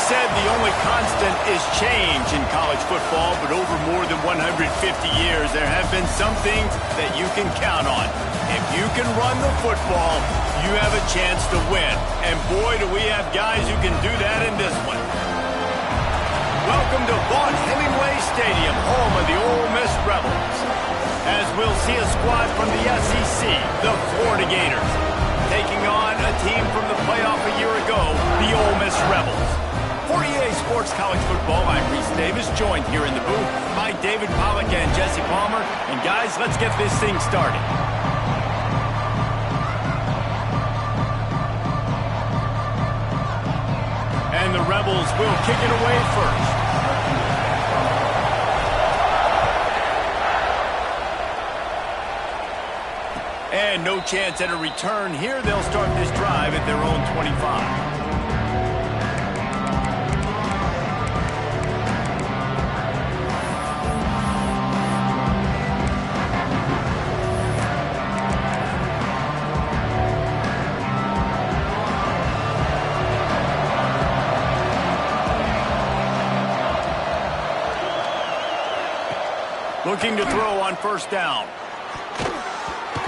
Said the only constant is change in college football, but over more than 150 years, there have been some things that you can count on. If you can run the football, you have a chance to win. And boy, do we have guys who can do that in this one. Welcome to Vaught-Hemingway Stadium, home of the Ole Miss Rebels. As we'll see a squad from the SEC, the Florida Gators, taking on a team from the playoff a year ago, the Ole Miss Rebels. For EA Sports College Football, I'm Reese Davis, joined here in the booth by David Pollack and Jesse Palmer. And guys, let's get this thing started. And the Rebels will kick it away first. And no chance at a return here. They'll start this drive at their own 25. Looking to throw on first down.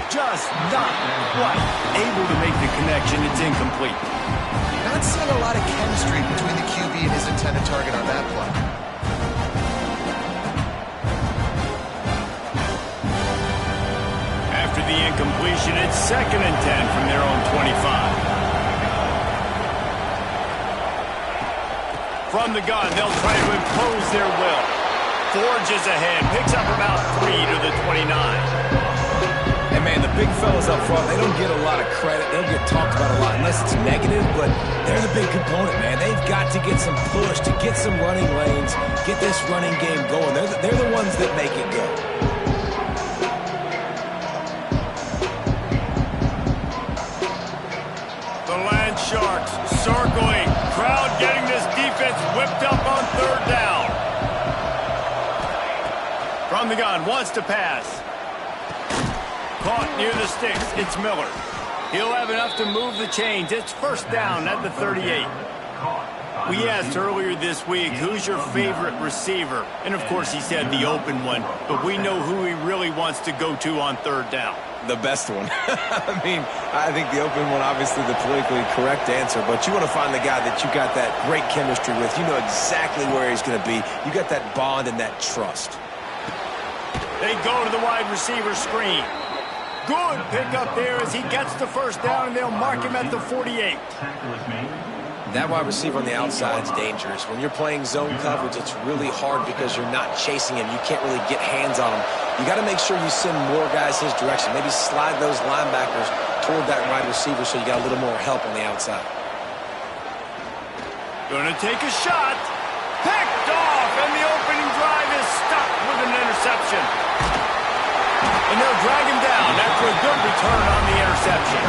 Just not quite able to make the connection. It's incomplete. Not seeing a lot of chemistry between the QB and his intended target on that play. After the incompletion, it's 2nd and 10 from their own 25. From the gun, they'll try to impose their will. Forges ahead, picks up about 3 to the 29. And man, the big fellas up front, they don't get a lot of credit. They don't get talked about a lot unless it's negative, but they're the big component, man. They've got to get some push, to get some running lanes, get this running game going. They're the ones that make it go. The Land Sharks circling. Crowd getting this defense whipped up on 3rd down. From the gun, wants to pass. Caught near the sticks, it's Miller. He'll have enough to move the chains. It's 1st down at the 38. We asked earlier this week, who's your favorite receiver? And of course he said the open one, but we know who he really wants to go to on 3rd down. The best one. I mean, I think the open one, obviously the politically correct answer, but you want to find the guy that you got that great chemistry with. You know exactly where he's going to be. You got that bond and that trust. They go to the wide receiver screen. Good pickup there as he gets the 1st down, and they'll mark him at the 48. That wide receiver on the outside is dangerous. When you're playing zone coverage, it's really hard because you're not chasing him. You can't really get hands on him. You got to make sure you send more guys his direction. Maybe slide those linebackers toward that wide receiver so you got a little more help on the outside. Gonna take a shot. Picked off, and the opening drive is stopped with an interception. And they'll drag him down after a good return on the interception.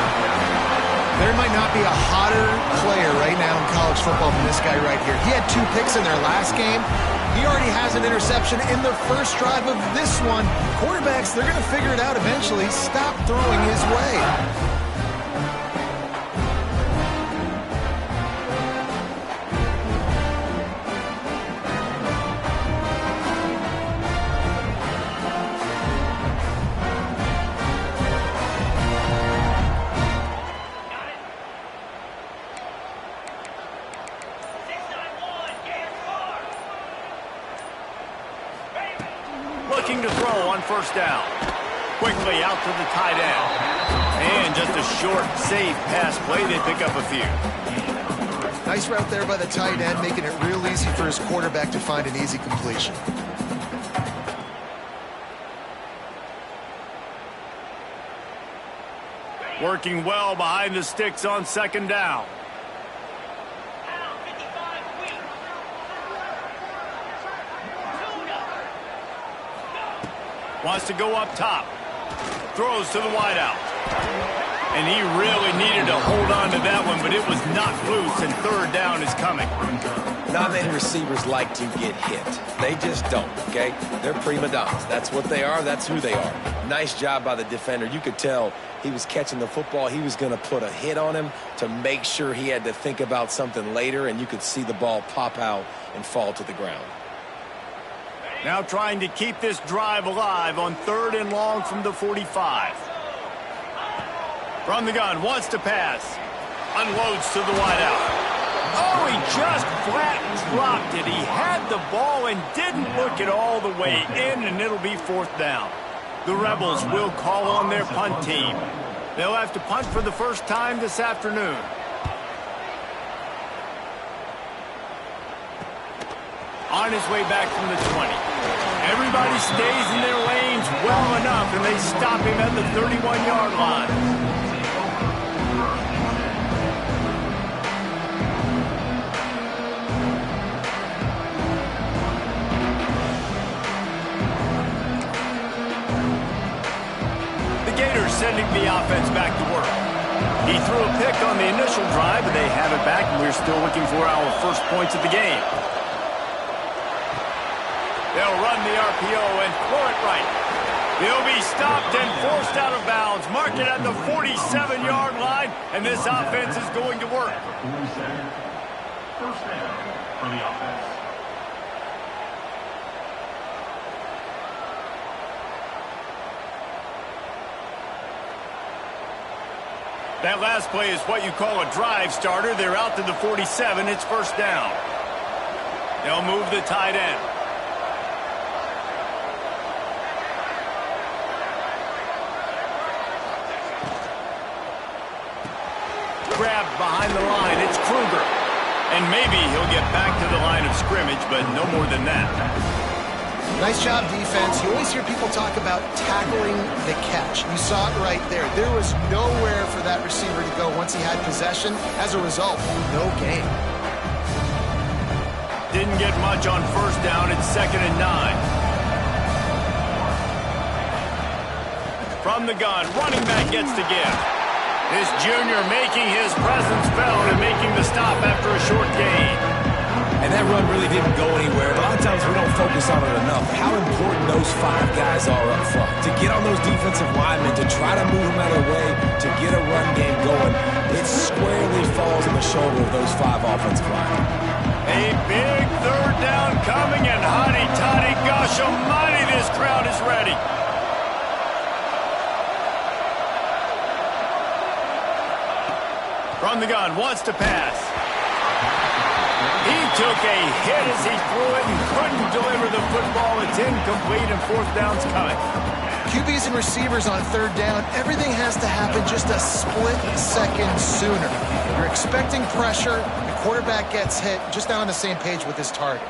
There might not be a hotter player right now in college football than this guy right here. He had 2 picks in their last game. He already has an interception in the first drive of this one. Quarterbacks, they're going to figure it out eventually. Stop throwing his way. Looking to throw on 1st down. Quickly out to the tight end. And just a short, safe pass play. They pick up a few. Nice route there by the tight end, making it real easy for his quarterback to find an easy completion. Working well behind the sticks on second down. Wants to go up top. Throws to the wideout. And he really needed to hold on to that one, but it was knocked loose, and third down is coming. Not many receivers like to get hit. They just don't, okay? They're prima donnas. That's what they are. That's who they are. Nice job by the defender. You could tell he was catching the football. He was going to put a hit on him to make sure he had to think about something later, and you could see the ball pop out and fall to the ground. Now trying to keep this drive alive on 3rd and long from the 45. From the gun, wants to pass. Unloads to the wideout. Oh, he just flat dropped it. He had the ball and didn't look it all the way in, and it'll be 4th down. The Rebels will call on their punt team. They'll have to punt for the first time this afternoon. On his way back from the 20. Everybody stays in their lanes well enough, and they stop him at the 31-yard line. Sending the offense back to work. He threw a pick on the initial drive, but they have it back, and we're still looking for our first points of the game. They'll run the RPO and throw it right. He'll be stopped and forced out of bounds. Mark it at the 47-yard line, and this offense is going to work. First down for the offense. That last play is what you call a drive starter. They're out to the 47. It's first down. They'll move the tight end. Grabbed behind the line. It's Kruger. And maybe he'll get back to the line of scrimmage, but no more than that. Nice job, defense. You always hear people talk about tackling the catch. You saw it right there. There was nowhere for that receiver to go once he had possession. As a result, no gain. Didn't get much on first down. It's 2nd and 9. From the gun, running back gets the give. This junior making his presence felt and making the stop after a short gain. And that run really didn't go anywhere. A lot of times we don't focus on it enough. How important those 5 guys are up front. To get on those defensive linemen, to try to move them out of the way, to get a run game going, it squarely falls on the shoulder of those 5 offensive linemen. A big 3rd down coming, and hotty-toddy, gosh almighty, this crowd is ready. From the gun, wants to pass. He took a hit as he threw it and couldn't deliver the football. It's incomplete, and 4th down's coming. QBs and receivers on 3rd down, everything has to happen just a split second sooner. You're expecting pressure, the quarterback gets hit, just not on the same page with his target.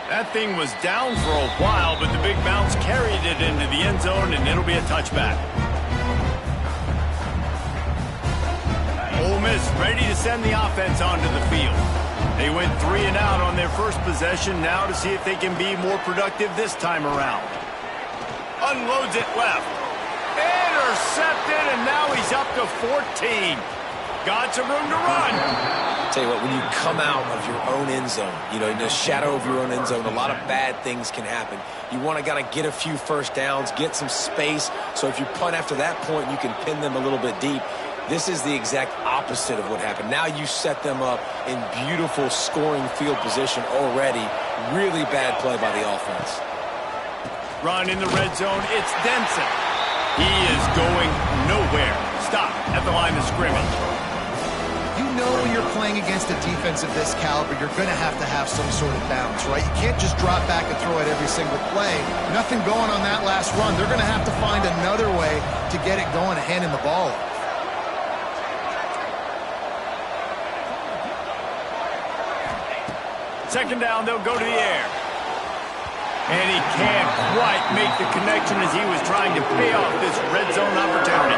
That thing was down for a while, but the big bounce carried it into the end zone, and it'll be a touchback. Ole Miss ready to send the offense onto the field. They went 3 and out on their first possession, now to see if they can be more productive this time around. Unloads it left. Intercepted, and now he's up to 14. Got some room to run. Tell you what, when you come out of your own end zone, you know, in the shadow of your own end zone, a lot of bad things can happen. You want to kind of get a few first downs, get some space, so if you punt after that point, you can pin them a little bit deep. This is the exact opposite of what happened. Now you set them up in beautiful scoring field position already. Really bad play by the offense. Run in the red zone. It's Denson. He is going nowhere. Stop at the line of scrimmage. You know you're playing against a defense of this caliber, you're going to have some sort of balance, right? You can't just drop back and throw it every single play. Nothing going on that last run. They're going to have to find another way to get it going, handing the ball off. Second down, they'll go to the air. And he can't quite make the connection as he was trying to pay off this red zone opportunity.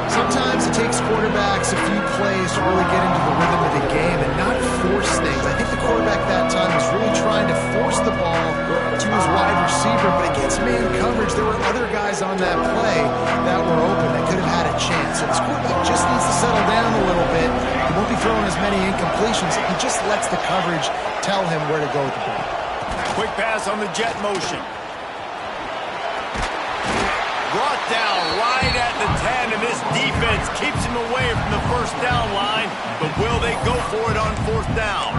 Sometimes it takes quarterbacks a few plays to really get into the rhythm of the game and not force things. I think the quarterback that time was really trying to force the ball to his wide receiver, but against man coverage, there were other guys on that play that were open that could have had a chance. So this quarterback just needs to settle down a little bit. He won't be throwing as many incompletions. He just lets the coverage tell him where to go with the ball. Quick pass on the jet motion. Brought down right at the 10, and this defense keeps him away from the first down line, but will they go for it on fourth down?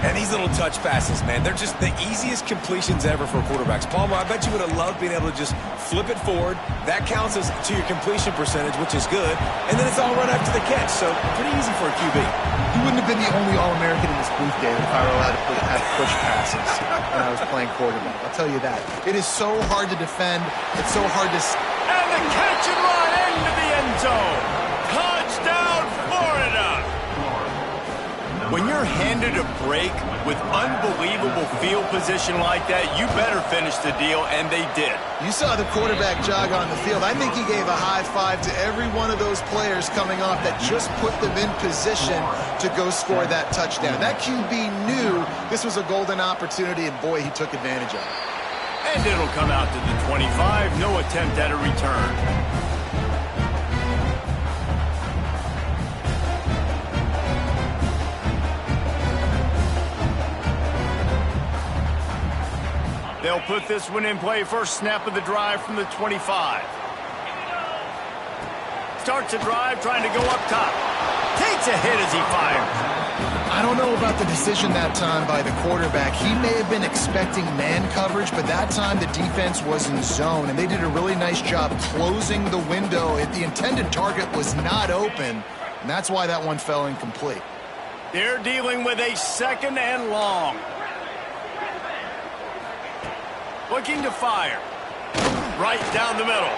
And these little touch passes, man, they're just the easiest completions ever for quarterbacks. Palmer, I bet you would have loved being able to just flip it forward. That counts as to your completion percentage, which is good. And then it's all run after the catch, so pretty easy for a QB. He wouldn't have been the only All-American in this booth, David, if I were allowed to have push passes when I was playing quarterback. I'll tell you that. It is so hard to defend. It's so hard to... And the catch and run into the end zone. Touchdown, Florida! When you're handed a break with unbelievable field position like that, you better finish the deal, and they did. You saw the quarterback jog on the field. I think he gave a high five to every one of those players coming off that just put them in position to go score that touchdown. That QB knew this was a golden opportunity, and boy, he took advantage of it. And it'll come out to the 25. No attempt at a return. They'll put this one in play. First snap of the drive from the 25. Starts a drive trying to go up top. Takes a hit as he fires. I don't know about the decision that time by the quarterback. He may have been expecting man coverage, but that time the defense was in zone, and they did a really nice job closing the window. The intended target was not open, and that's why that one fell incomplete. They're dealing with a second and long. Looking to fire. Right down the middle.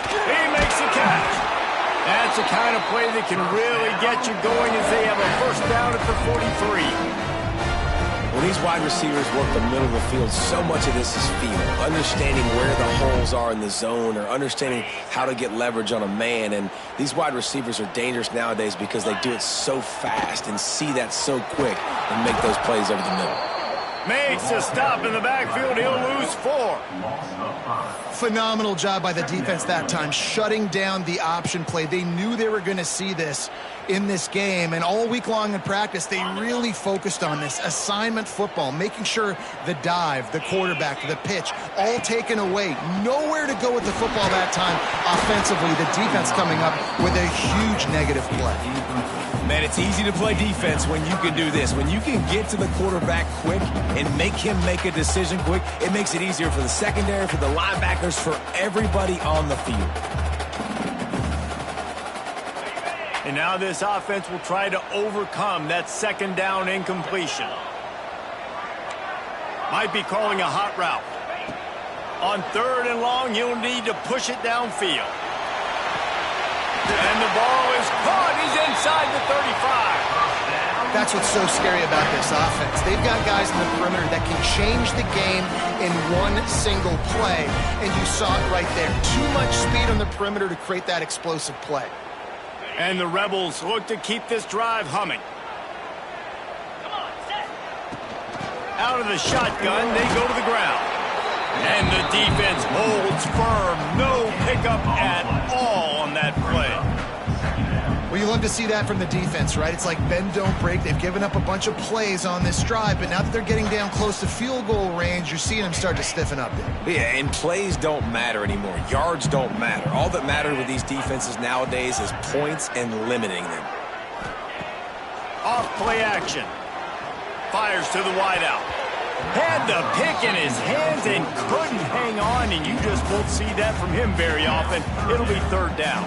He makes the catch. That's the kind of play that can really get you going as they have a first down at the 43. When these wide receivers work the middle of the field, so much of this is feel. Understanding where the holes are in the zone or understanding how to get leverage on a man. And these wide receivers are dangerous nowadays because they do it so fast and see that so quick and make those plays over the middle. Makes a stop in the backfield. He'll lose 4. Phenomenal job by the defense that time, shutting down the option play. They knew they were going to see this in this game, and all week long in practice, they really focused on this assignment football, making sure the dive, the quarterback, the pitch, all taken away. Nowhere to go with the football that time offensively. The defense coming up with a huge negative play. Man, it's easy to play defense when you can do this. When you can get to the quarterback quick and make him make a decision quick, it makes it easier for the secondary, for the linebackers, for everybody on the field. And now this offense will try to overcome that second down incompletion. Might be calling a hot route. On third and long, you'll need to push it downfield. And the ball is caught. He's inside the 35. That's what's so scary about this offense. They've got guys in the perimeter that can change the game in one single play. And you saw it right there. Too much speed on the perimeter to create that explosive play. And the Rebels look to keep this drive humming. Out of the shotgun, they go to the ground. And the defense holds firm. No pickup at all on that play. Well, you love to see that from the defense, right? It's like bend, don't break. They've given up a bunch of plays on this drive, but now that they're getting down close to field goal range, you're seeing them start to stiffen up there. Yeah, and plays don't matter anymore. Yards don't matter. All that matters with these defenses nowadays is points and limiting them. Off play action. Fires to the wideout. Had the pick in his hands and couldn't hang on, and you just won't see that from him very often. It'll be third down.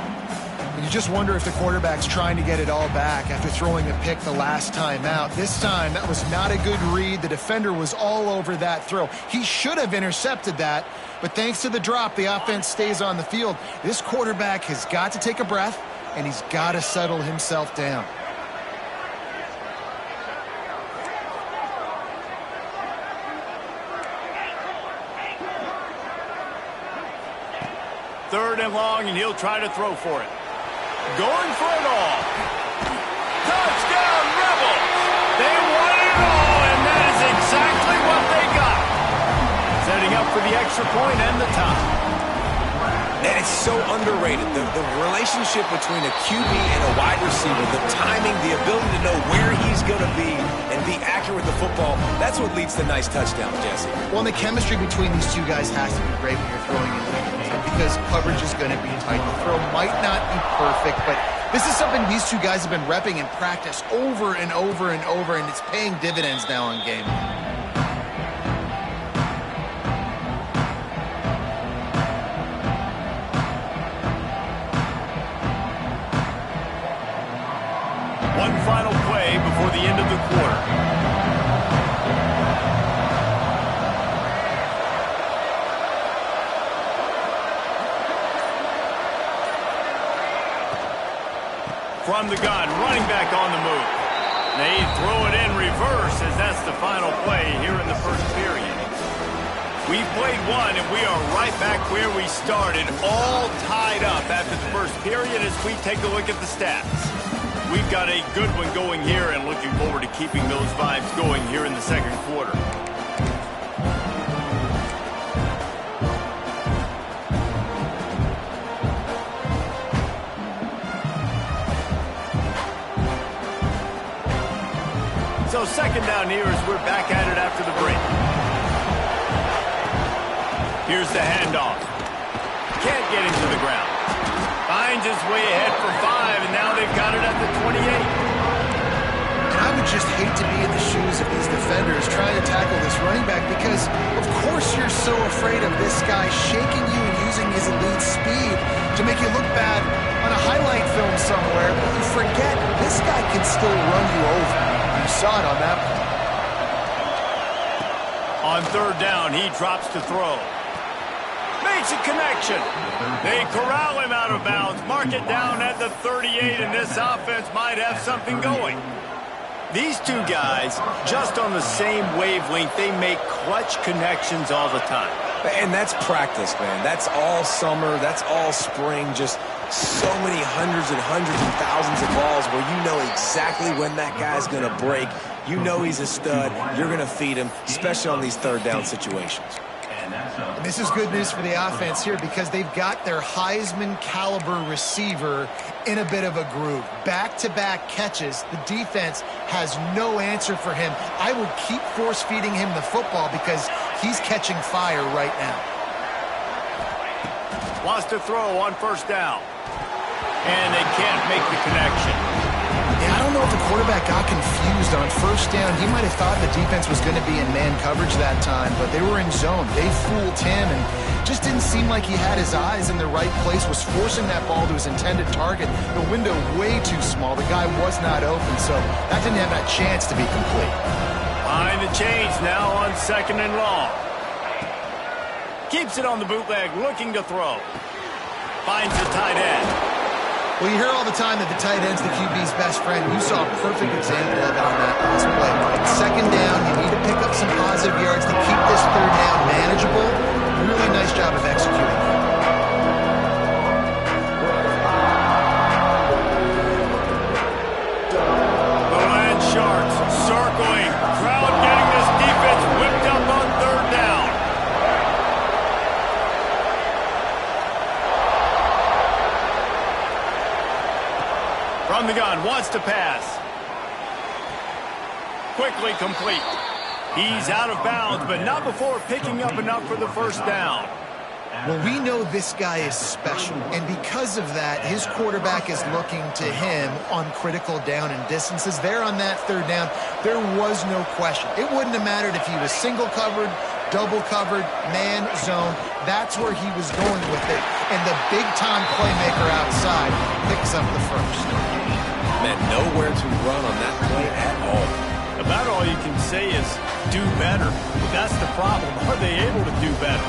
You just wonder if the quarterback's trying to get it all back after throwing a pick the last time out. This time, that was not a good read. The defender was all over that throw. He should have intercepted that, but thanks to the drop, the offense stays on the field. This quarterback has got to take a breath, and he's got to settle himself down. Third and long, and he'll try to throw for it. Going for it all. Touchdown, Rebels! They won it all, and that is exactly what they got. Setting up for the extra point and the tie. And it's so underrated. The relationship between a QB and a wide receiver, the timing, the ability to know where he's going to be and be accurate with the football, that's what leads to nice touchdowns, Jesse. Well, and the chemistry between these two guys has to be great when you're throwing into the game because coverage is going to be tight. The throw might not be perfect, but this is something these two guys have been repping in practice over and over and over, and it's paying dividends now in game. One final play before the end of the quarter. From the gun, running back on the move. They throw it in reverse as that's the final play here in the first period. We've played one, and we are right back where we started, all tied up after the first period as we take a look at the stats. We've got a good one going here and looking forward to keeping those vibes going here in the second quarter. So second down here as we're back at it after the break. Here's the handoff. Can't get him to the ground. Finds his way ahead for 5, and now they've got it at the 28. And I would just hate to be in the shoes of these defenders trying to tackle this running back because, of course, you're so afraid of this guy shaking you and using his elite speed to make you look bad on a highlight film somewhere, but you forget this guy can still run you over. You saw it on that play. On third down, he drops to throw. Makes a connection. They corral him out of bounds. Mark it down at the 38, and this offense might have something going. These two guys, just on the same wavelength, they make clutch connections all the time. And that's practice, man. That's all summer. That's all spring. Just so many hundreds and thousands of balls where you know exactly when that guy's going to break. You know he's a stud. You're going to feed him, especially on these third down situations. And this is good news for the offense here because they've got their Heisman caliber receiver in a bit of a groove. Back-to-back catches. The defense has no answer for him. I would keep force-feeding him the football because he's catching fire right now. Wants to throw on first down. And they can't make the connection. Yeah, I don't know if the quarterback got confused on first down. He might have thought the defense was going to be in man coverage that time, but they were in zone. They fooled him and just didn't seem like he had his eyes in the right place, was forcing that ball to his intended target. The window way too small. The guy was not open, so that didn't have that chance to be complete. Behind the chains now on second and long. Keeps it on the bootleg, looking to throw. Finds the tight end. Well, you hear all the time that the tight end's the QB's best friend. You saw a perfect example of it on that last play. Second down, you need to pick up some positive yards to keep this third down manageable. Really nice job of executing. The Land Sharks circling. Crowd getting this defense whipped up on third down. From the gun, wants to pass. Quickly complete. He's out of bounds, but not before picking up enough for the first down. Well, we know this guy is special, and because of that, his quarterback is looking to him on critical down and distances. There on that third down, there was no question. It wouldn't have mattered if he was single covered, double covered, man, zone. That's where he was going with it. and the big-time playmaker outside picks up the first. Man, nowhere to run on that play at all. About all you can say is do better. That's the problem. Are they able to do better?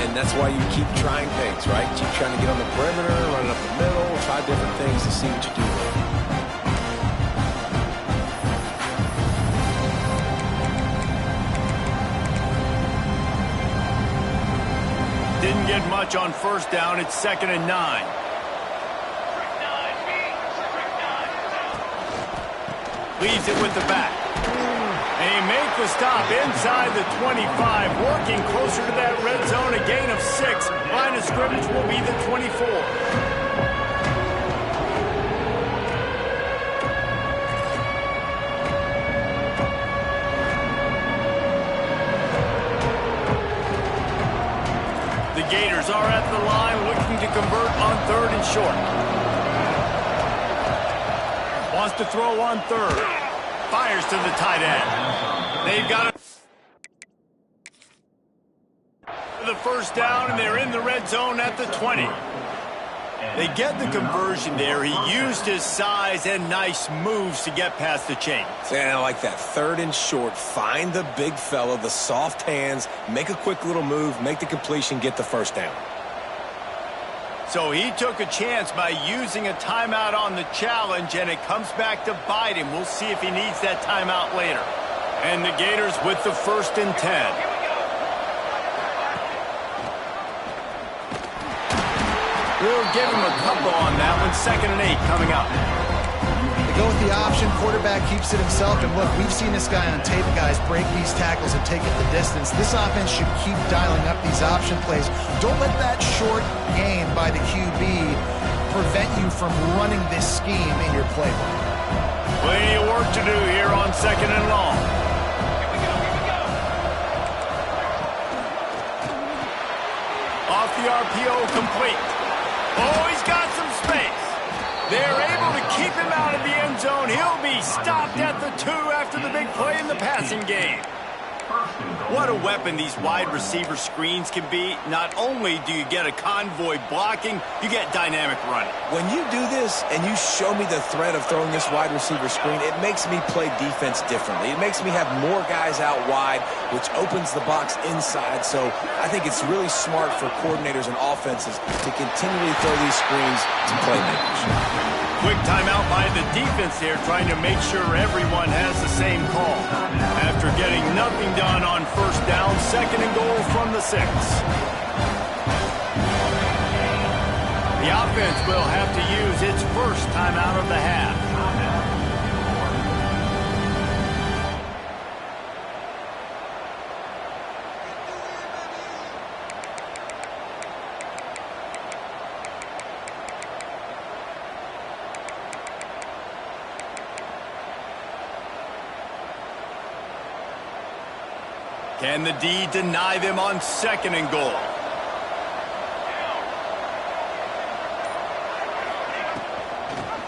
And that's why you keep trying things, right? Keep trying to get on the perimeter, run it up the middle, try different things to see what you do there. Didn't get much on first down. It's 2nd and 9. Leaves it with the back. They make the stop inside the 25, working closer to that red zone, a gain of 6. Line of scrimmage will be the 24. The Gators are at the line looking to convert on 3rd and short. Wants to throw on 3rd. Fires to the tight end. They've got it. The first down, and they're in the red zone at the 20. They get the conversion there. He used his size and nice moves to get past the chains. And I like that. 3rd and short. Find the big fella, the soft hands, make a quick little move, make the completion, get the first down. So he took a chance by using a timeout on the challenge, and it comes back to bite him. We'll see if he needs that timeout later. And the Gators with the 1st and 10. We'll give him a couple on that one. 2nd and 8 coming up. They go with the option. Quarterback keeps it himself. And look, we've seen this guy on tape, guys, break these tackles and take it the distance. This offense should keep dialing up these option plays. Don't let that short gain by the QB prevent you from running this scheme in your playbook. Plenty of work to do here on 2nd and long. Off the RPO, complete. Oh, he's got some space. They're able to keep him out of the end zone. He'll be stopped at the 2 after the big play in the passing game. What a weapon these wide receiver screens can be. Not only do you get a convoy blocking, you get dynamic running. When you do this and you show me the threat of throwing this wide receiver screen, it makes me play defense differently. It makes me have more guys out wide, which opens the box inside. So I think it's really smart for coordinators and offenses to continually throw these screens to playmakers. Quick timeout by the defense here, trying to make sure everyone has the same call. After getting nothing done on first down, 2nd and goal from the 6. The offense will have to use its first timeout of the half. Can the D deny them on 2nd and goal?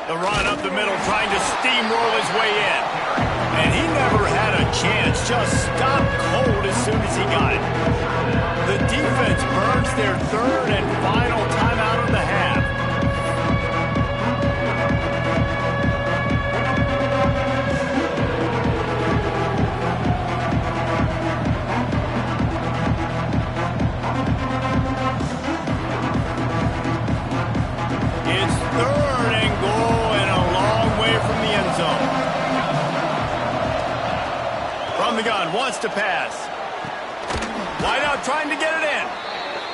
The run up the middle, trying to steamroll his way in. And he never had a chance, just stopped cold as soon as he got it. The defense burns their 3rd and final timeout of the half. It's 3rd and goal and a long way from the end zone. From the gun, wants to pass. Wide out trying to get it in.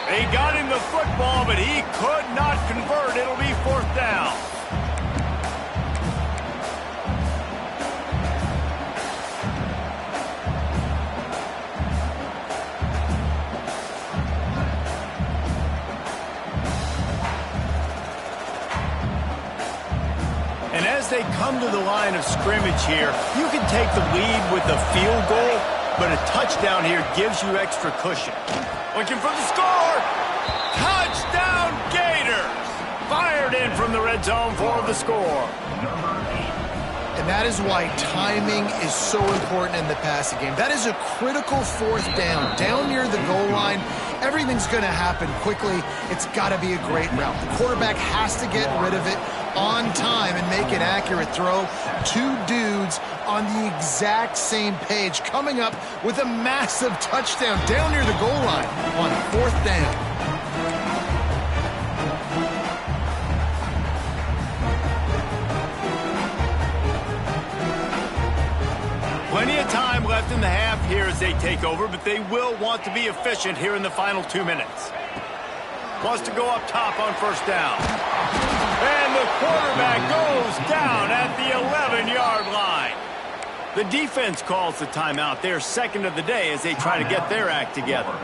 They got him the football, but he could not convert. It'll be 4th down. And as they come to the line of scrimmage here, you can take the lead with a field goal, but a touchdown here gives you extra cushion. Looking for the score! Touchdown Gators! Fired in from the red zone for the score. And that is why timing is so important in the passing game. That is a critical fourth down. Down near the goal line, everything's going to happen quickly. It's got to be a great route. The quarterback has to get rid of it on time and make an accurate throw. Two dudes on the exact same page coming up with a massive touchdown down near the goal line on fourth down. Plenty of time left in the half here as they take over, but they will want to be efficient here in the final 2 minutes. Wants to go up top on first down. And the quarterback goes down at the 11-yard line. The defense calls the timeout. They're second of the day as they try to get their act together.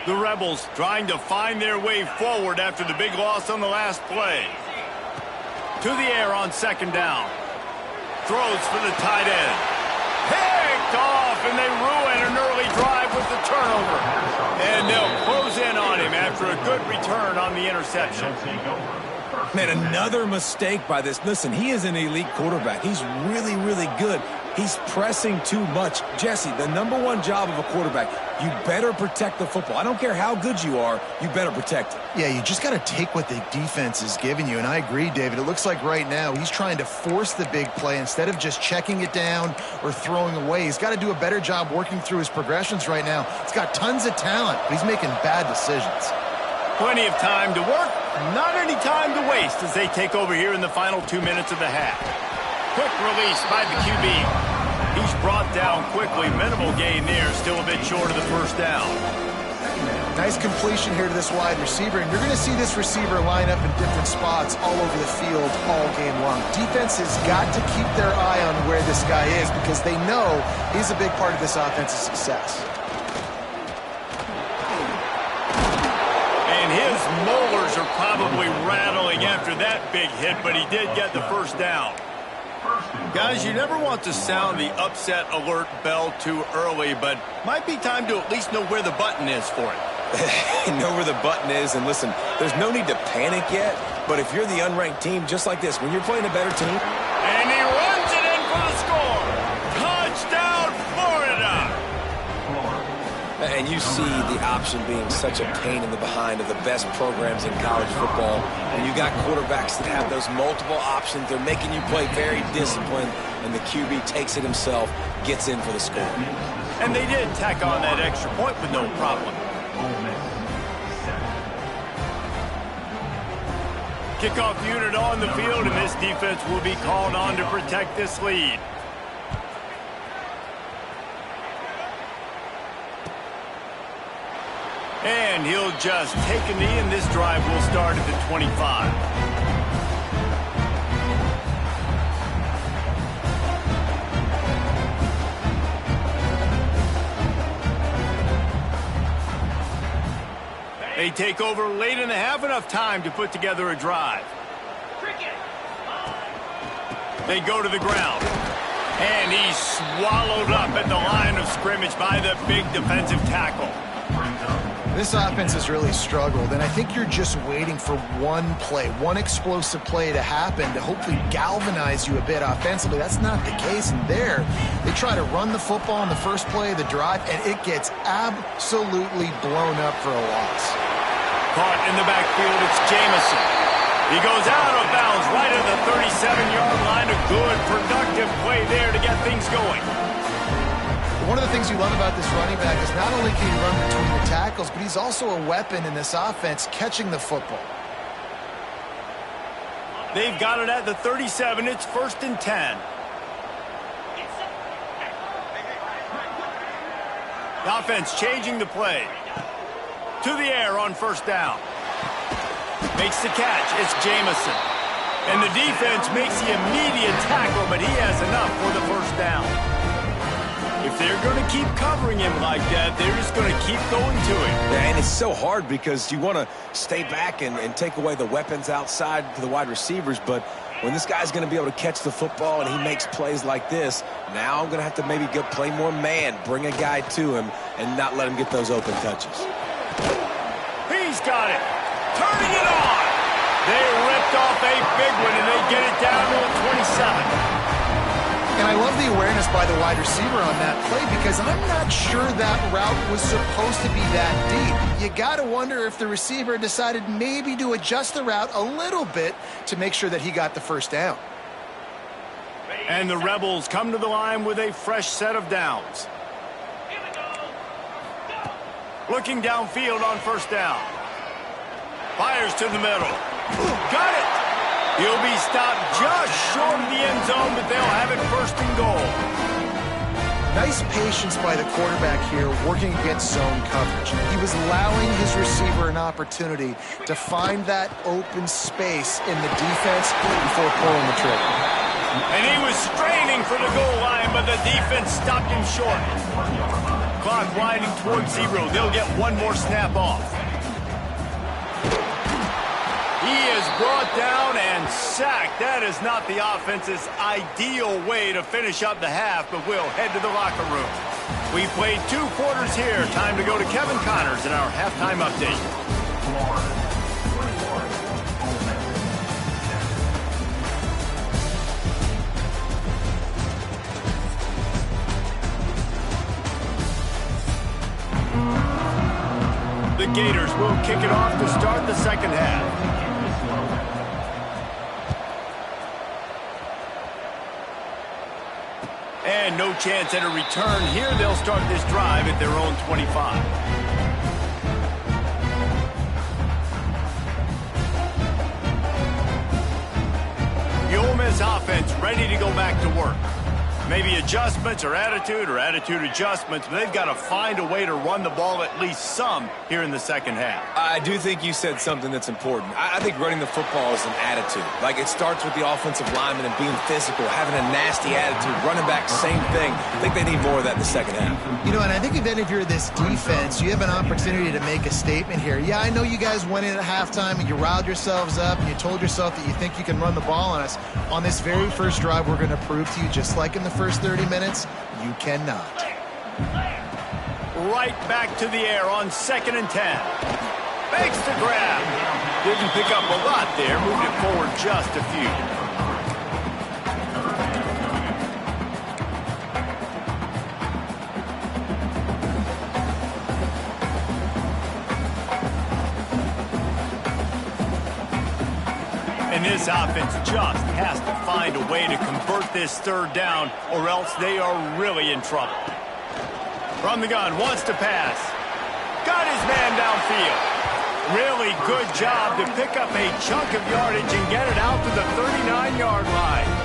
The Rebels trying to find their way forward after the big loss on the last play. To the air on second down. Throws for the tight end. Picked off, and they ruin an early drive with the turnover. And they'll close in on him after a good return on the interception. Man, another mistake by this. Listen, he is an elite quarterback. He's really, really good. He's pressing too much. Jesse, the number one job of a quarterback, you better protect the football. I don't care how good you are, you better protect it. Yeah, you just got to take what the defense is giving you, and I agree, David. It looks like right now he's trying to force the big play instead of just checking it down or throwing away. He's got to do a better job working through his progressions right now. He's got tons of talent, but he's making bad decisions. Plenty of time to work, not any time to waste as they take over here in the final 2 minutes of the half. Quick release by the QB. He's brought down quickly. Minimal gain there, still a bit short of the first down. Nice completion here to this wide receiver, and you're going to see this receiver line up in different spots all over the field all game long. Defense has got to keep their eye on where this guy is because they know he's a big part of this offense's success. And his molars are probably rattling after that big hit, but he did get the first down. Guys, you never want to sound the upset alert bell too early, but might be time to at least know where the button is for it. Know where the button is, and listen, there's no need to panic yet, but if you're the unranked team, just like this, when you're playing a better team. And he runs it in for the score. Touchdown, Florida. And you see the option being such a pain in the behind of the best programs in college football. When you got quarterbacks that have those multiple options, they're making you play very disciplined, and the QB takes it himself, gets in for the score. And they did tack on that extra point with no problem. Kickoff unit on the field, and this defense will be called on to protect this lead. And he'll just take a knee, and this drive will start at the 25. They take over late in the half, enough time to put together a drive. They go to the ground. And he's swallowed up at the line of scrimmage by the big defensive tackle. This offense has really struggled, and I think you're just waiting for one play, one explosive play to happen to hopefully galvanize you a bit offensively. That's not the case, and there they try to run the football on the first play of the drive, and it gets absolutely blown up for a loss. Caught in the backfield, it's Jamison. He goes out of bounds right at the 37-yard line. A good, productive play there to get things going. One of the things you love about this running back is not only can he run between the tackles, but he's also a weapon in this offense catching the football. They've got it at the 37. It's 1st and 10. The offense changing the play. To the air on first down. Makes the catch. It's Jamison. And the defense makes the immediate tackle, but he has enough for the first down. If they're going to keep covering him like that, they're just going to keep going to him. Yeah, and it's so hard because you want to stay back and take away the weapons outside to the wide receivers, but when this guy's going to be able to catch the football and he makes plays like this, now I'm going to have to maybe go play more man, bring a guy to him, and not let him get those open touches. he's got it. Turning it on. They ripped off a big one, and they get it down to a 27. And I love the awareness by the wide receiver on that play because I'm not sure that route was supposed to be that deep. You got to wonder if the receiver decided maybe to adjust the route a little bit to make sure that he got the first down. And the Rebels come to the line with a fresh set of downs. Looking downfield on first down. Fires to the middle. Got it! He'll be stopped just short of the end zone, but they'll have it first and goal. Nice patience by the quarterback here working against zone coverage. He was allowing his receiver an opportunity to find that open space in the defense before pulling the trigger. And he was straining for the goal line, but the defense stopped him short. Clock winding towards 0. They'll get one more snap off. He is brought down and sacked. That is not the offense's ideal way to finish up the half, but we'll head to the locker room. We played 2 quarters here. Time to go to Kevin Connors in our halftime update. The Gators will kick it off to start the second half. And no chance at a return here. They'll start this drive at their own 25. The Ole Miss offense ready to go back to work. Maybe adjustments or attitude adjustments, but they've got to find a way to run the ball at least some here in the second half. I do think you said something that's important. I think running the football is an attitude. Like, it starts with the offensive lineman and being physical, having a nasty attitude. Running back, same thing. I think they need more of that in the second half. You know, and I think even if you're this defense, you have an opportunity to make a statement here. Yeah, I know you guys went in at halftime and you riled yourselves up and you told yourself that you think you can run the ball on us. On this very first drive, we're going to prove to you, just like in the first 30 minutes, you cannot. Right back to the air on 2nd and 10. Makes the grab. Didn't pick up a lot there. Moved it forward just a few. And this offense just has to find a way to convert this third down, or else they are really in trouble. From the gun, wants to pass. Got his man downfield. Really good job to pick up a chunk of yardage and get it out to the 39-yard line.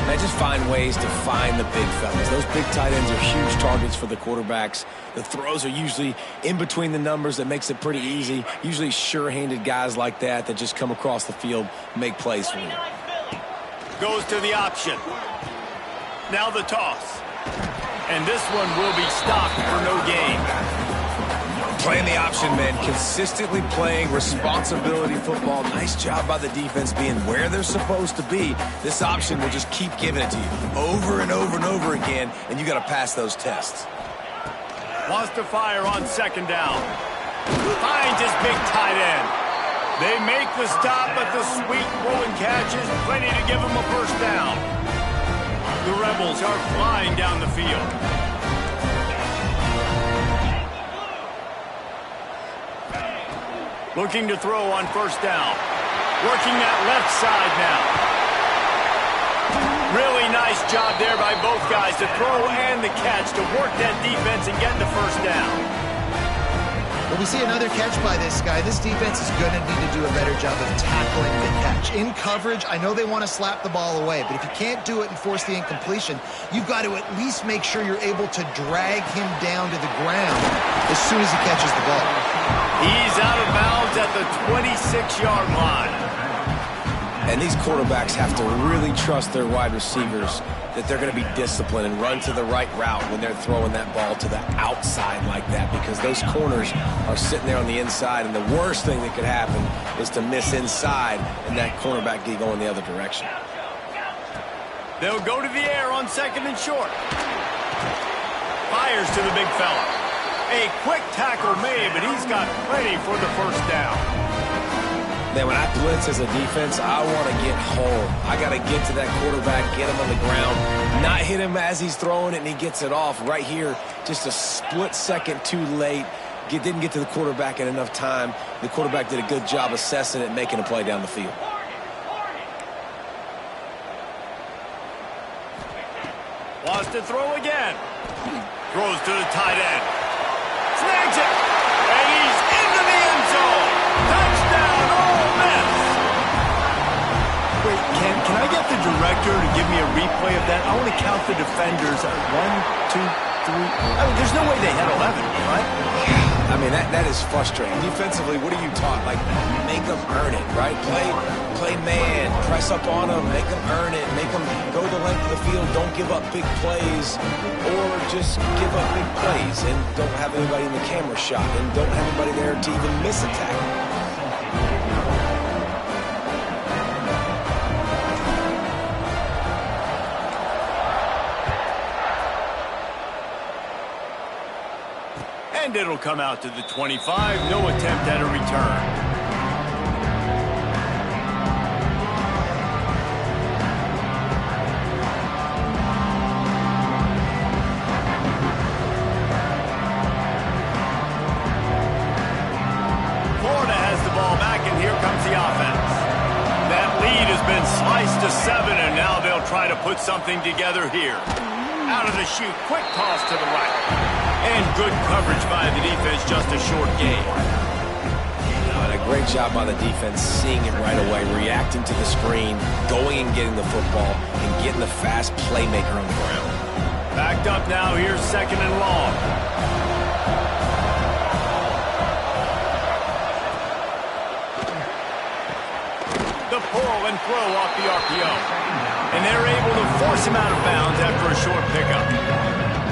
They just find ways to find the big fellas. Those big tight ends are huge targets for the quarterbacks. The throws are usually in between the numbers. That makes it pretty easy. Usually sure-handed guys like that just come across the field, make plays for you. Goes to the option. Now the toss. And this one will be stopped for no gain. Playing the option, man. Consistently playing responsibility football. Nice job by the defense being where they're supposed to be. This option will just keep giving it to you over and over and over again, and you got to pass those tests. Wants to fire on 2nd down. Finds his big tight end. They make the stop, but the sweet rolling catch is plenty to give them a first down. The Rebels are flying down the field. Looking to throw on first down. Working that left side now. Really nice job there by both guys to throw and the catch to work that defense and get the first down. When we see another catch by this guy, this defense is going to need to do a better job of tackling the catch. In coverage, I know they want to slap the ball away, but if you can't do it and force the incompletion, you've got to at least make sure you're able to drag him down to the ground as soon as he catches the ball. He's out of bounds at the 26-yard line. And these quarterbacks have to really trust their wide receivers that they're going to be disciplined and run to the right route when they're throwing that ball to the outside like that, because those corners are sitting there on the inside, and the worst thing that could happen is to miss inside and that cornerback be going the other direction. They'll go to the air on 2nd and short. Fires to the big fella. A quick tackle made, but he's got plenty for the first down. Man, when I blitz as a defense, I want to get home. I got to get to that quarterback, get him on the ground, not hit him as he's throwing it and he gets it off. Right here, just a split second too late. Didn't get to the quarterback in enough time. The quarterback did a good job assessing it and making a play down the field. Wants to throw again. Throws to the tight end. Snags it. And he's into the end zone. Touchdown, Ole Miss. Wait, can I get the director to give me a replay of that? I want to count the defenders. 1, 2, 3. I mean, there's no way they had 11, right? I mean, that is frustrating. Defensively, what are you taught? Like, make them earn it, right? Play man, press up on them, make them earn it, make them go the length of the field, don't give up big plays, or just give up big plays and don't have anybody in the camera shot and don't have anybody there to even miss a tackle. And it'll come out to the 25. No attempt at a return. Florida has the ball back, and here comes the offense. That lead has been sliced to 7, and now they'll try to put something together here. Out of the chute, quick toss to the right. And good coverage by the defense, just a short gain. And a great job by the defense, seeing it right away, reacting to the screen, going and getting the football, and getting the fast playmaker on the ground. Backed up now, here's 2nd and long. The pull and throw off the RPO. And they're able to force him out of bounds after a short pickup.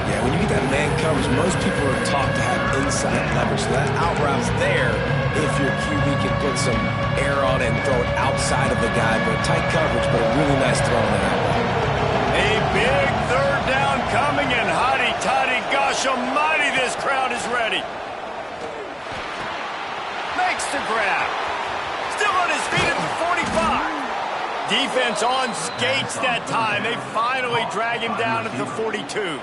Yeah, when you get that man coverage, most people are taught to have inside leverage. So that out route's there if your QB can put some air on it and throw it outside of the guy. But tight coverage, but a really nice throw on that out route. A big 3rd down coming, and hotty-toddy, gosh almighty, this crowd is ready. Makes the grab. Still on his feet at the 45. Defense on skates that time. They finally drag him down at the 42.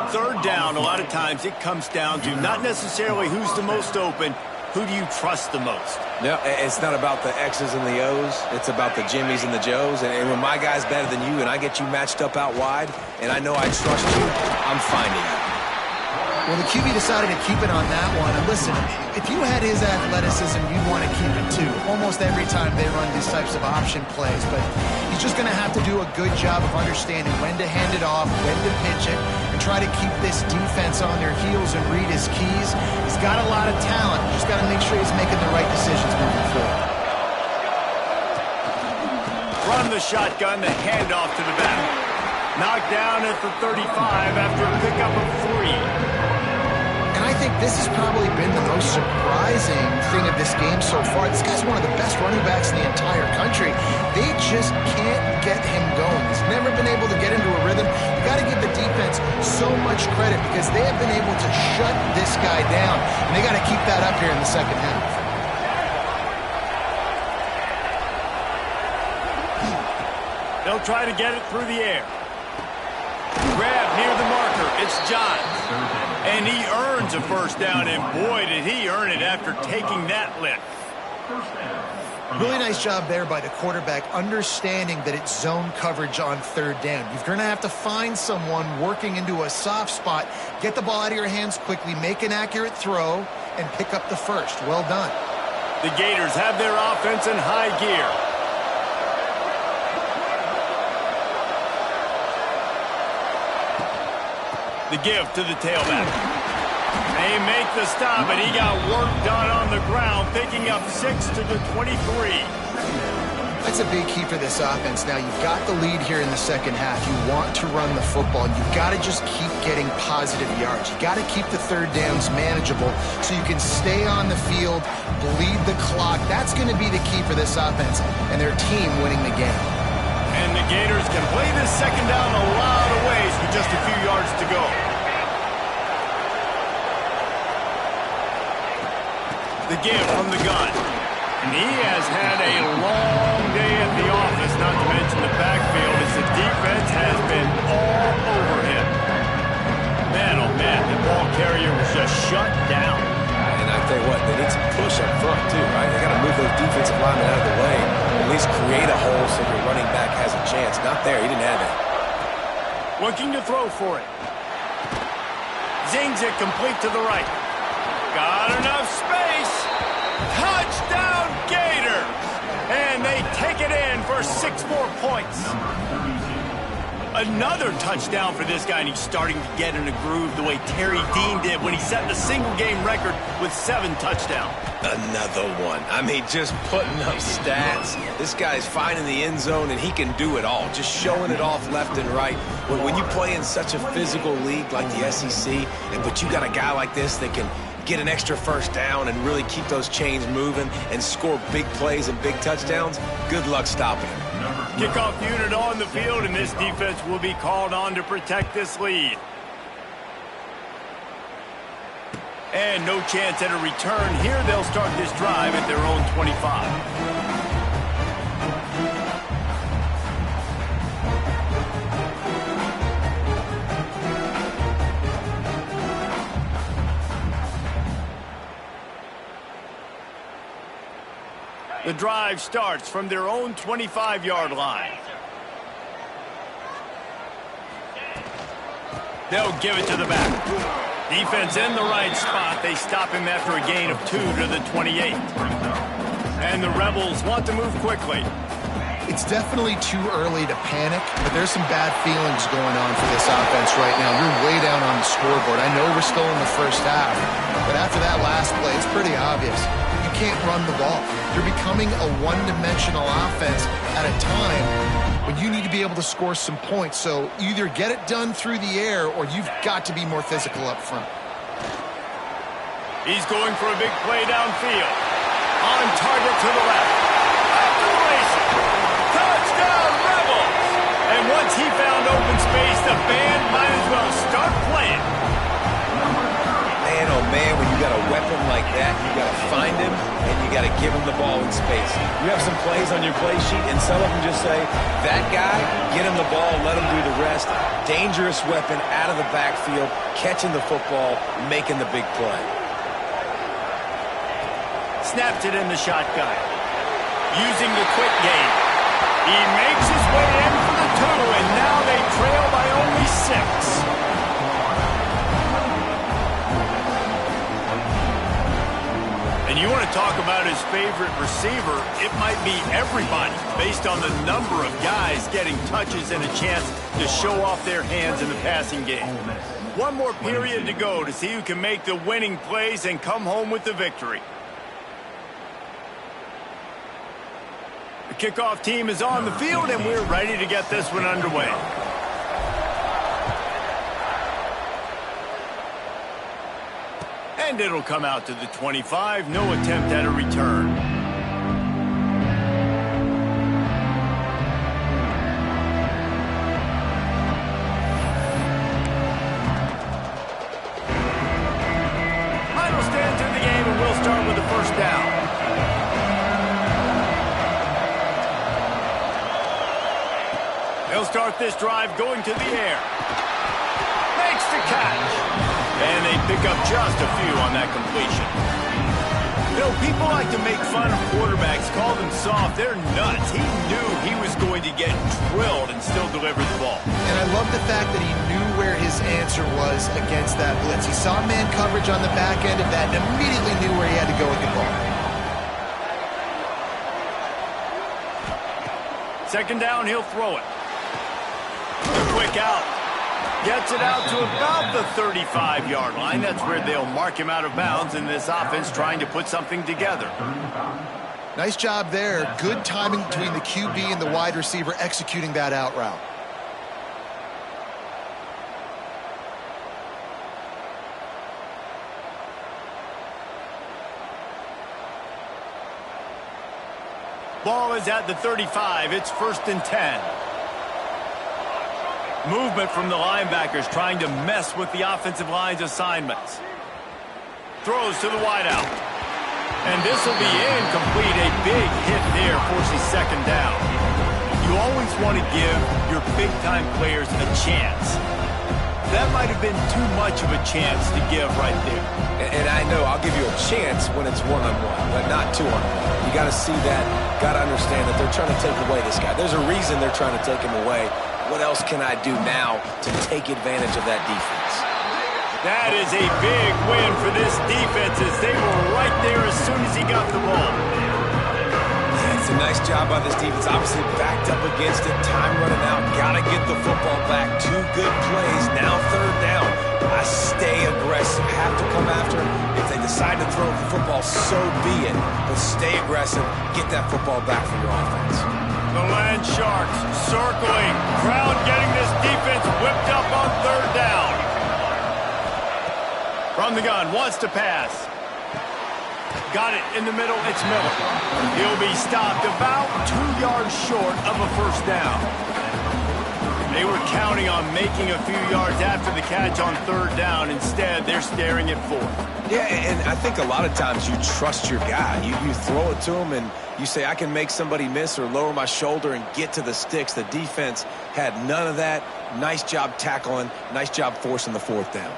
3rd down, a lot of times it comes down to not necessarily who's the most open, who do you trust the most? No, it's not about the X's and the O's. It's about the Jimmys and the Joes. And when my guy's better than you and I get you matched up out wide and I know I trust you, I'm finding you. Well, the QB decided to keep it on that one. And listen, if you had his athleticism, you'd want to keep it too. Almost every time they run these types of option plays. But he's just going to have to do a good job of understanding when to hand it off, when to pitch it, and try to keep this defense on their heels and read his keys. He's got a lot of talent. Just got to make sure he's making the right decisions moving forward. Run the shotgun, the handoff to the back. Knocked down at the 35 after a pickup of 3. And I think this has probably been the most surprising thing of this game so far. This guy's one of the best running backs in the entire country. They just can't get him going. He's never been able to get into a rhythm. You got to give the defense so much credit because they have been able to shut this guy down. And they got to keep that up here in the second half. They'll try to get it through the air. Grab near the marker. It's Johns. And he earns a 1st down, and boy, did he earn it after taking that lift. Really nice job there by the quarterback, understanding that it's zone coverage on 3rd down. You're going to have to find someone working into a soft spot, get the ball out of your hands quickly, make an accurate throw, and pick up the 1st. Well done. The Gators have their offense in high gear. The give to the tailback. They make the stop, and he got work done on the ground, picking up 6 to the 23. That's a big key for this offense. Now, you've got the lead here in the second half. You want to run the football. You've got to just keep getting positive yards. You've got to keep the 3rd downs manageable so you can stay on the field, bleed the clock. That's going to be the key for this offense and their team winning the game. And the Gators can play this 2nd down a lot of ways with just a few yards to go. give from the gun. And he has had a long day at the office, not to mention the backfield, as the defense has been all over him. Man, oh man, the ball carrier was just shut down. And I tell you what, they need some push up front too, right? They got to move those defensive linemen out of the way, at least create a hole so your running back has a chance. Not there, he didn't have it. Looking to throw for it. Zings it complete to the right. Got enough space. Touchdown Gators! And they take it in for 6 more points. Another touchdown for this guy, and he's starting to get in a groove the way Terry Dean did when he set the single-game record with 7 touchdowns. Another one. I mean, just putting up stats. This guy's finding the end zone, and he can do it all. Just showing it off left and right. When you play in such a physical league like the SEC, but you got a guy like this that can get an extra first down and really keep those chains moving and score big plays and big touchdowns, good luck stopping him. Kickoff unit on the field, and this defense will be called on to protect this lead. And no chance at a return here. They'll start this drive at their own 25. The drive starts from their own 25-yard line. They'll give it to the back. Defense in the right spot. They stop him after a gain of 2 to the 28. And the Rebels want to move quickly. It's definitely too early to panic, but there's some bad feelings going on for this offense right now. You're way down on the scoreboard. I know we're still in the first half, but after that last play, it's pretty obvious. You can't run the ball. You're becoming a one-dimensional offense at a time when you need to be able to score some points. So either get it done through the air or you've got to be more physical up front. He's going for a big play downfield. On target to the left. Up to the races. Touchdown, Rebels! And once he found open space, the band might as well start playing. Man, oh man, when you got a weapon like that, you got to find him and you got to give him the ball in space. You have some plays on your play sheet, and some of them just say, that guy, get him the ball, let him do the rest. Dangerous weapon out of the backfield, catching the football, making the big play. Snapped it in the shotgun. Using the quick game. He makes his way in for the 2, and now they trail by only 6. And you want to talk about his favorite receiver, it might be everybody, based on the number of guys getting touches and a chance to show off their hands in the passing game. One more period to go to see who can make the winning plays and come home with the victory. The kickoff team is on the field, and we're ready to get this one underway. And it'll come out to the 25. No attempt at a return. Final stands in the game, and we'll start with the first down. They'll start this drive going to the air. Makes the catch. And they pick up just a few on that completion. You know, people like to make fun of quarterbacks, call them soft. They're nuts. He knew he was going to get drilled and still deliver the ball. And I love the fact that he knew where his answer was against that blitz. He saw man coverage on the back end of that and immediately knew where he had to go with the ball. Second down, he'll throw it. Quick out. Gets it out to about the 35-yard line. That's where they'll mark him out of bounds in this offense trying to put something together. Nice job there. Good timing between the QB and the wide receiver executing that out route. Ball is at the 35. It's 1st and 10. Movement from the linebackers trying to mess with the offensive line's assignments. Throws to the wideout. And this will be incomplete. A big hit there, forcing second down. You always want to give your big-time players a chance. That might have been too much of a chance to give right there. And I know I'll give you a chance when it's one-on-one, but not two-on-one. You got to see that, got to understand that they're trying to take away this guy. There's a reason they're trying to take him away. What else can I do now to take advantage of that defense? That is a big win for this defense as they were right there as soon as he got the ball. It's a nice job by this defense. Obviously backed up against it. Time running out. Got to get the football back. 2 good plays. Now third down. I stay aggressive. Have to come after him. If they decide to throw the football, so be it. But stay aggressive. Get that football back for your offense. The Land Sharks circling. Crowd getting this defense whipped up on third down. From the gun. Wants to pass. Got it in the middle. It's Miller. He'll be stopped about 2 yards short of a first down. They were counting on making a few yards after the catch on third down. Instead, they're staring at fourth. Yeah, and I think a lot of times you trust your guy. You throw it to him and you say, I can make somebody miss or lower my shoulder and get to the sticks. The defense had none of that. Nice job tackling. Nice job forcing the fourth down.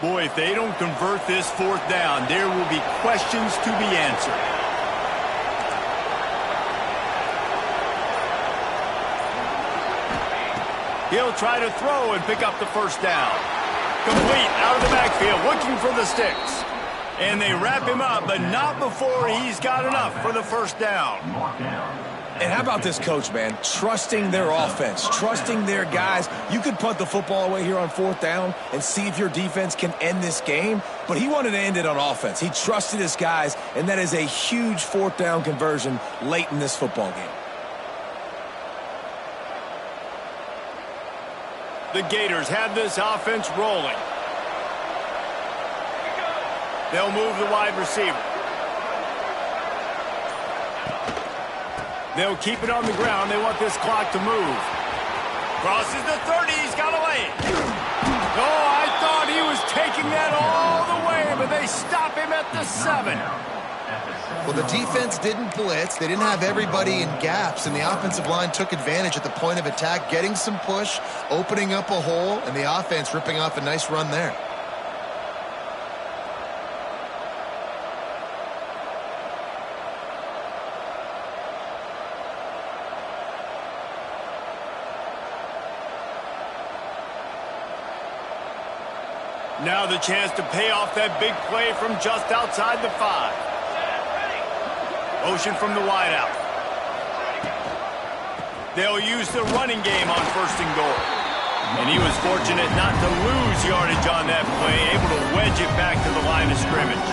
Boy, if they don't convert this fourth down, there will be questions to be answered. He'll try to throw and pick up the first down. Complete out of the backfield, looking for the sticks. And they wrap him up, but not before he's got enough for the first down. And how about this coach, man? Trusting their offense, trusting their guys. You could punt the football away here on fourth down and see if your defense can end this game, but he wanted to end it on offense. He trusted his guys, and that is a huge fourth down conversion late in this football game. The Gators have this offense rolling. They'll move the wide receiver. They'll keep it on the ground. They want this clock to move. Crosses the 30. He's got away. Oh, I thought he was taking that all the way, but they stop him at the 7. Well, the defense didn't blitz. They didn't have everybody in gaps, and the offensive line took advantage at the point of attack, getting some push, opening up a hole, and the offense ripping off a nice run there. Now the chance to pay off that big play from just outside the 5. Motion from the wideout. They'll use the running game on first and goal. And he was fortunate not to lose yardage on that play, able to wedge it back to the line of scrimmage.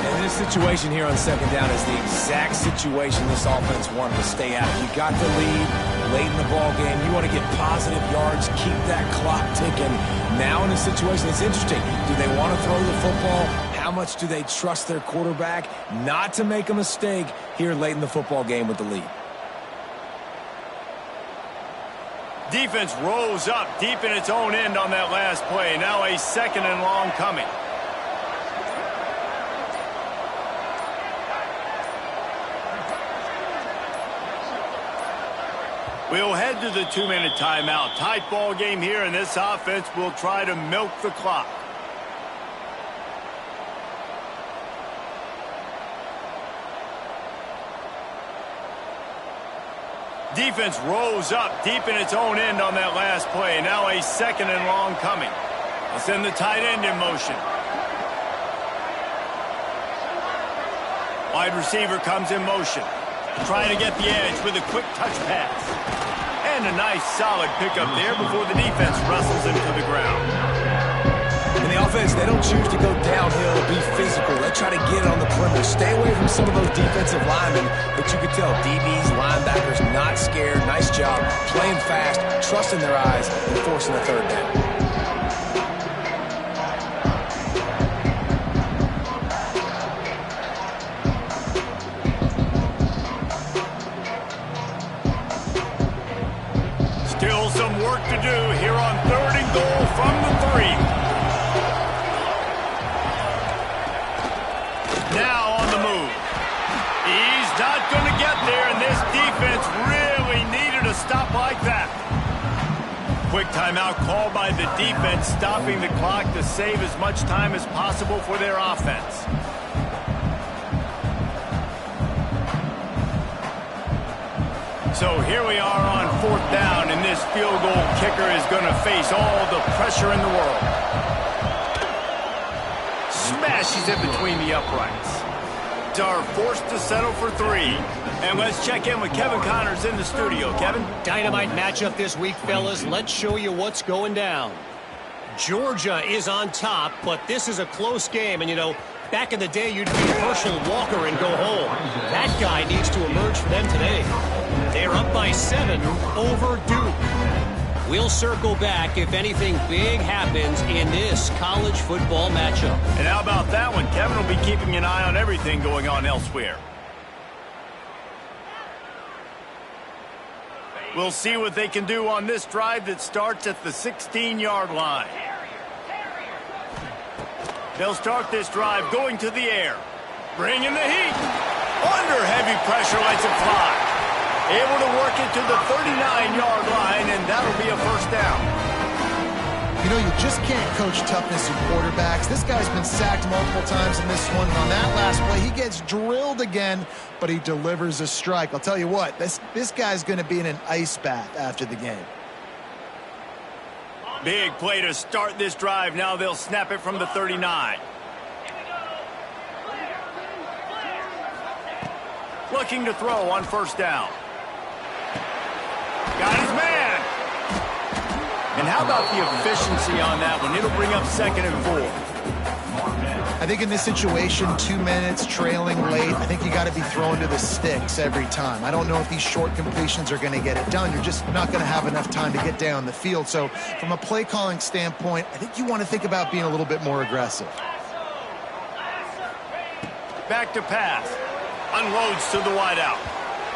And this situation here on second down is the exact situation this offense wanted to stay out. You got the lead late in the ball game. You want to get positive yards, keep that clock ticking. Now in a situation, it's interesting. Do they want to throw the football? How much do they trust their quarterback not to make a mistake here late in the football game with the lead? Defense rose up deep in its own end on that last play. Now a second and long coming. We'll head to the 2-minute timeout. Tight ball game here, and this offense will try to milk the clock. Defense rose up deep in its own end on that last play. Now a second and long coming. They'll send the tight end in motion. Wide receiver comes in motion. Trying to get the edge with a quick touch pass. And a nice solid pickup there before the defense wrestles him to the ground. In the offense, they don't choose to go downhill, be physical. They try to get it on the perimeter. Stay away from some of those defensive linemen, but you can tell DBs, linebackers, not scared. Nice job playing fast, trusting their eyes, and forcing the third down. to do here on 3rd and goal from the 3. Now on the move. He's not going to get there, and this defense really needed a stop like that. Quick timeout called by the defense, stopping the clock to save as much time as possible for their offense. So here we are on 4th down, and this field goal kicker is going to face all the pressure in the world. Smashes it between the uprights. Are forced to settle for 3. And let's check in with Kevin Connors in the studio. Kevin? Dynamite matchup this week, fellas. Let's show you what's going down. Georgia is on top, but this is a close game. And, you know, back in the day, you'd be Herschel Walker and go home. That guy needs to emerge for them today. They're up by 7 over Duke. We'll circle back if anything big happens in this college football matchup. And how about that one? Kevin will be keeping an eye on everything going on elsewhere. We'll see what they can do on this drive that starts at the 16-yard line. They'll start this drive going to the air. Bringing the heat. Under heavy pressure, lets it fly. Able to work it to the 39-yard line, and that'll be a first down. You know, you just can't coach toughness in quarterbacks. This guy's been sacked multiple times in this one. And on that last play, he gets drilled again, but he delivers a strike. I'll tell you what, this guy's going to be in an ice bath after the game. Big play to start this drive. Now they'll snap it from the 39. Looking to throw on first down. Got his man. And how about the efficiency on that one? It'll bring up 2nd and 4. I think in this situation, 2 minutes, trailing late, I think you got to be throwing to the sticks every time. I don't know if these short completions are going to get it done. You're just not going to have enough time to get down the field. So from a play calling standpoint, I think you want to think about being a little bit more aggressive. Back to pass. Unloads to the wideout.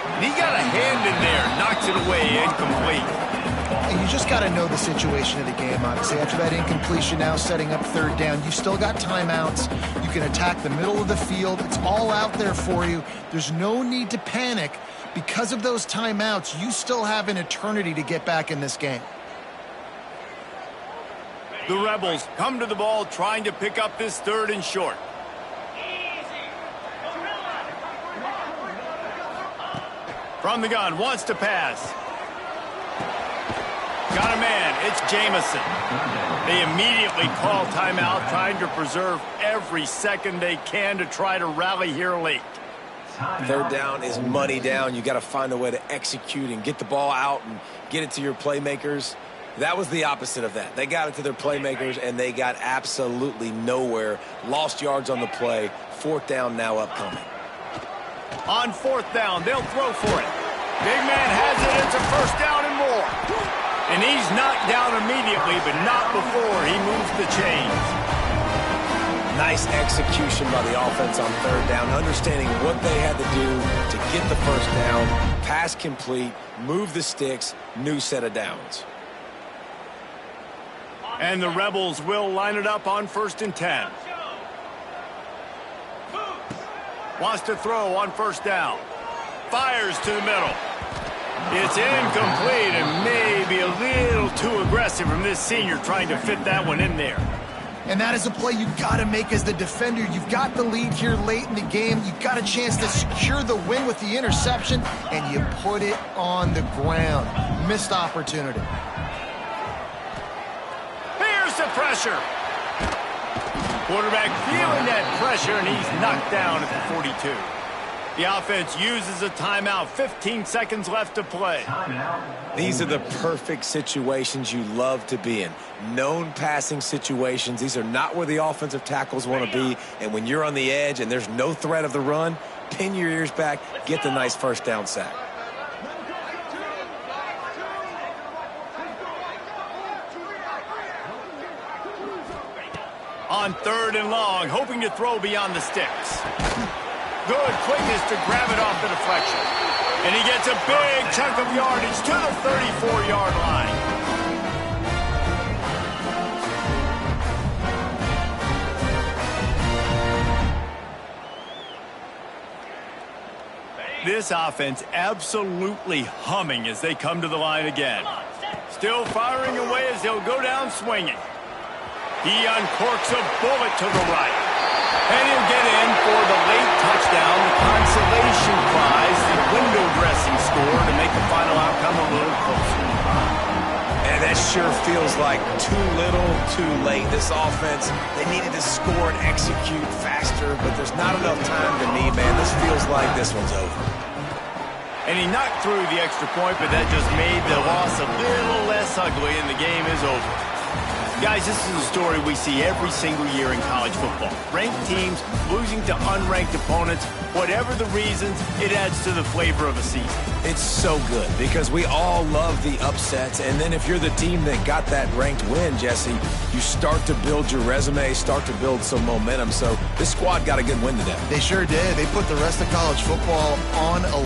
And he got a hand in there, knocks it away, incomplete. And you just got to know the situation of the game, obviously. After that incompletion, now setting up 3rd down, you still got timeouts. You can attack the middle of the field. It's all out there for you. There's no need to panic. Because of those timeouts, you still have an eternity to get back in this game. The Rebels come to the ball trying to pick up this 3rd and short. From the gun, wants to pass. Got a man, it's Jamison. They immediately call timeout, trying to preserve every second they can to try to rally here late. 3rd down is money down. You got to find a way to execute and get the ball out and get it to your playmakers. That was the opposite of that. They got it to their playmakers, and they got absolutely nowhere. Lost yards on the play. 4th down now upcoming. On 4th down, they'll throw for it. Big man has it. It's a first down and more. And he's knocked down immediately, but not before he moves the chains. Nice execution by the offense on 3rd down, understanding what they had to do to get the first down, pass complete, move the sticks, new set of downs. And the Rebels will line it up on 1st and 10. Wants to throw on 1st down. Fires to the middle. It's incomplete and maybe a little too aggressive from this senior trying to fit that one in there. And that is a play you've got to make as the defender. You've got the lead here late in the game. You've got a chance to secure the win with the interception, and you put it on the ground. Missed opportunity. Here's the pressure. Quarterback feeling that pressure, and he's knocked down at the 42. The offense uses a timeout. 15 seconds left to play. These are the perfect situations you love to be in. Known passing situations. These are not where the offensive tackles want to be. And when you're on the edge and there's no threat of the run, pin your ears back, get the nice first down sack. On 3rd and long, hoping to throw beyond the sticks. Good quickness to grab it off the deflection. And he gets a big chunk of yardage to the 34-yard line. This offense absolutely humming as they come to the line again. Still firing away as they'll go down swinging. He uncorks a bullet to the right. And he'll get in for the late touchdown, the consolation prize, the window dressing score to make the final outcome a little closer. And that sure feels like too little, too late. This offense, they needed to score and execute faster, but there's not enough time to me, man. This feels like this one's over. And he knocked through the extra point, but that just made the loss a little less ugly, and the game is over. Guys, this is a story we see every single year in college football. Ranked teams losing to unranked opponents. Whatever the reasons, it adds to the flavor of a season. It's so good because we all love the upsets, and then if you're the team that got that ranked win, Jesse, you start to build your resume, start to build some momentum. So this squad got a good win today. They sure did. They put the rest of college football on a